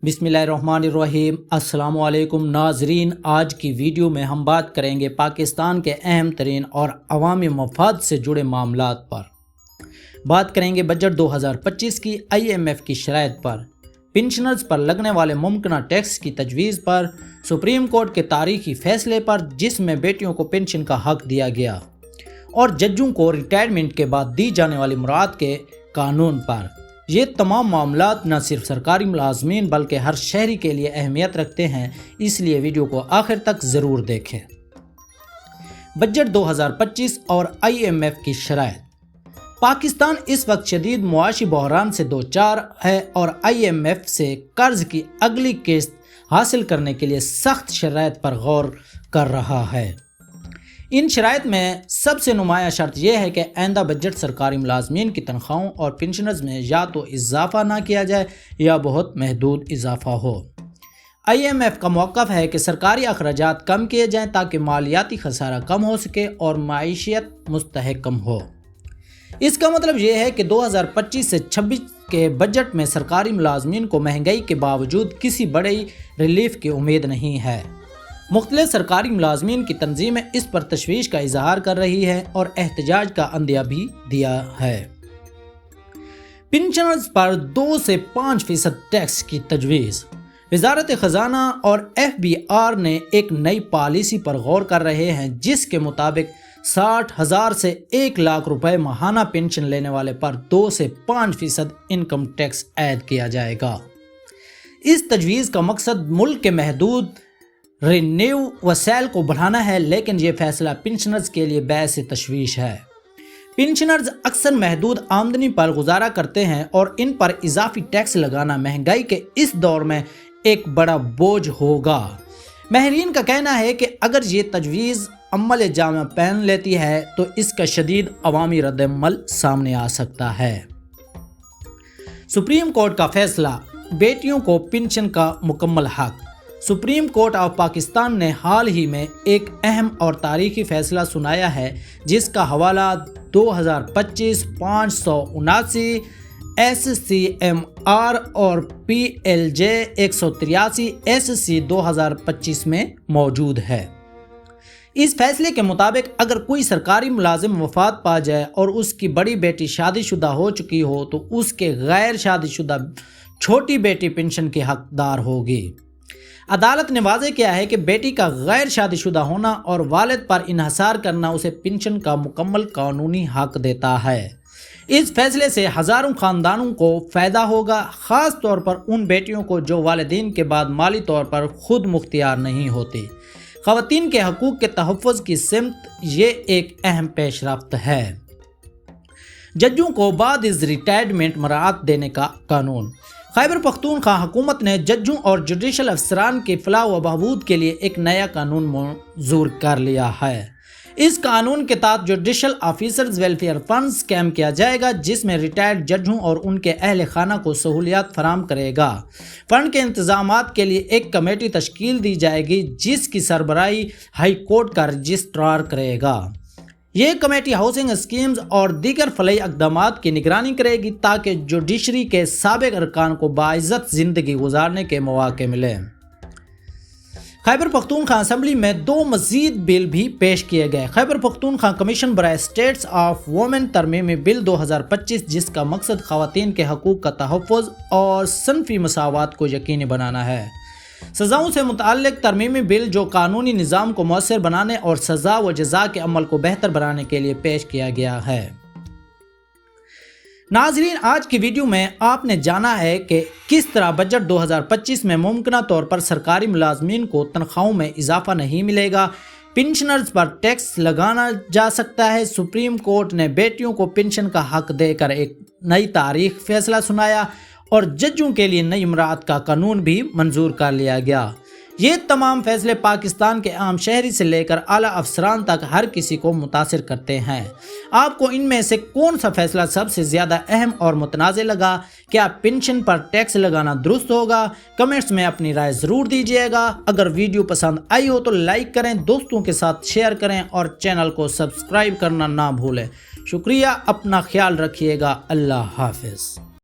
بسم اللہ الرحمن الرحیم۔ السلام علیکم ناظرین، آج کی ویڈیو میں ہم بات کریں گے پاکستان کے اہم ترین اور عوامی مفاد سے جڑے معاملات پر۔ بات کریں گے بجٹ 2025 کی IMF کی شرائط پر، پنشنرز پر لگنے والے ممکنہ ٹیکس کی تجویز پر، سپریم کورٹ کے تاریخی فیصلے پر جس میں بیٹیوں کو پنشن کا حق دیا گیا، اور ججوں کو ریٹائرمنٹ کے بعد دی جانے والی مراعات کے قانون پر۔ یہ تمام معاملات نہ صرف سرکاری ملازمین بلکہ ہر شہری کے لیے اہمیت رکھتے ہیں، اس لیے ویڈیو کو آخر تک ضرور دیکھیں۔ بجٹ 2025 اور IMF کی شرائط۔ پاکستان اس وقت شدید معاشی بحران سے دوچار ہے اور IMF سے قرض کی اگلی قسط حاصل کرنے کے لیے سخت شرائط پر غور کر رہا ہے۔ ان شرائط میں سب سے نمایاں شرط یہ ہے کہ آئندہ بجٹ سرکاری ملازمین کی تنخواہوں اور پنشنز میں یا تو اضافہ نہ کیا جائے یا بہت محدود اضافہ ہو۔ IMF کا موقف ہے کہ سرکاری اخراجات کم کیے جائیں تاکہ مالیاتی خسارہ کم ہو سکے اور معیشت مستحکم ہو۔ اس کا مطلب یہ ہے کہ 2025 سے 26 کے بجٹ میں سرکاری ملازمین کو مہنگائی کے باوجود کسی بڑی ریلیف کی امید نہیں ہے۔ مختلف سرکاری ملازمین کی تنظیمیں اس پر تشویش کا اظہار کر رہی ہیں اور احتجاج کا عندیہ بھی دیا ہے۔ پنشنرز پر 2 سے 5% ٹیکس کی تجویز۔ وزارت خزانہ اور FBR نے ایک نئی پالیسی پر غور کر رہے ہیں جس کے مطابق 60,000 سے 1 لاکھ روپے ماہانہ پنشن لینے والے پر 2 سے 5% انکم ٹیکس عائد کیا جائے گا۔ اس تجویز کا مقصد ملک کے محدود رینیو وسائل کو بڑھانا ہے، لیکن یہ فیصلہ پنشنرز کے لیے باعث تشویش ہے۔ پنشنرز اکثر محدود آمدنی پر گزارا کرتے ہیں اور ان پر اضافی ٹیکس لگانا مہنگائی کے اس دور میں ایک بڑا بوجھ ہوگا۔ ماہرین کا کہنا ہے کہ اگر یہ تجویز عمل جامہ پہن لیتی ہے تو اس کا شدید عوامی رد عمل سامنے آ سکتا ہے۔ سپریم کورٹ کا فیصلہ، بیٹیوں کو پنشن کا مکمل حق۔ سپریم کورٹ آف پاکستان نے حال ہی میں ایک اہم اور تاریخی فیصلہ سنایا ہے جس کا حوالہ 2025-579 SCMR اور PLJ 183 SC 2025 میں موجود ہے۔ اس فیصلے کے مطابق اگر کوئی سرکاری ملازم وفات پا جائے اور اس کی بڑی بیٹی شادی شدہ ہو چکی ہو تو اس کے غیر شادی شدہ چھوٹی بیٹی پنشن کی حقدار ہوگی۔ عدالت نے واضح کیا ہے کہ بیٹی کا غیر شادی شدہ ہونا اور والد پر انحصار کرنا اسے پنشن کا مکمل قانونی حق دیتا ہے۔ اس فیصلے سے ہزاروں خاندانوں کو فائدہ ہوگا، خاص طور پر ان بیٹیوں کو جو والدین کے بعد مالی طور پر خود مختار نہیں ہوتی۔ خواتین کے حقوق کے تحفظ کی سمت یہ ایک اہم پیش رفت ہے۔ ججوں کو بعد از ریٹائرمنٹ مراعات دینے کا قانون۔ خیبر پختونخوا حکومت نے ججوں اور جوڈیشل افسران کی فلاح و بہبود کے لیے ایک نیا قانون منظور کر لیا ہے۔ اس قانون کے تحت جوڈیشل آفیسرز ویلفیئر فنڈز قائم کیا جائے گا جس میں ریٹائرڈ ججوں اور ان کے اہل خانہ کو سہولیات فراہم کرے گا۔ فنڈ کے انتظامات کے لیے ایک کمیٹی تشکیل دی جائے گی جس کی سربراہی ہائی کورٹ کا رجسٹرار کرے گا۔ یہ کمیٹی ہاؤسنگ اسکیمز اور دیگر فلاحی اقدامات کی نگرانی کرے گی تاکہ جوڈیشری کے سابق ارکان کو باعزت زندگی گزارنے کے مواقع ملیں۔ خیبر پختونخوا اسمبلی میں 2 مزید بل بھی پیش کیے گئے۔ خیبر پختونخوا کمیشن برائے اسٹیٹس آف وومن ترمیمی بل 2025 جس کا مقصد خواتین کے حقوق کا تحفظ اور صنفی مساوات کو یقینی بنانا ہے۔ سزاؤں سے متعلق ترمیمی بل جو قانونی نظام کو مؤثر بنانے اور سزا و جزا کے عمل کو بہتر بنانے کے لیے پیش کیا گیا ہے۔ ناظرین، آج کی ویڈیو میں آپ نے جانا ہے کہ کس طرح بجٹ 2025 میں ممکنہ طور پر سرکاری ملازمین کو تنخواہوں میں اضافہ نہیں ملے گا، پنشنرز پر ٹیکس لگانا جا سکتا ہے، سپریم کورٹ نے بیٹیوں کو پنشن کا حق دے کر ایک نئی تاریخ فیصلہ سنایا اور ججوں کے لیے نئی مراعات کا قانون بھی منظور کر لیا گیا۔ یہ تمام فیصلے پاکستان کے عام شہری سے لے کر اعلیٰ افسران تک ہر کسی کو متاثر کرتے ہیں۔ آپ کو ان میں سے کون سا فیصلہ سب سے زیادہ اہم اور متنازع لگا؟ کیا پنشن پر ٹیکس لگانا درست ہوگا؟ کمنٹس میں اپنی رائے ضرور دیجیے گا۔ اگر ویڈیو پسند آئی ہو تو لائک کریں، دوستوں کے ساتھ شیئر کریں اور چینل کو سبسکرائب کرنا نہ بھولیں۔ شکریہ، اپنا خیال رکھیے گا۔ اللہ حافظ۔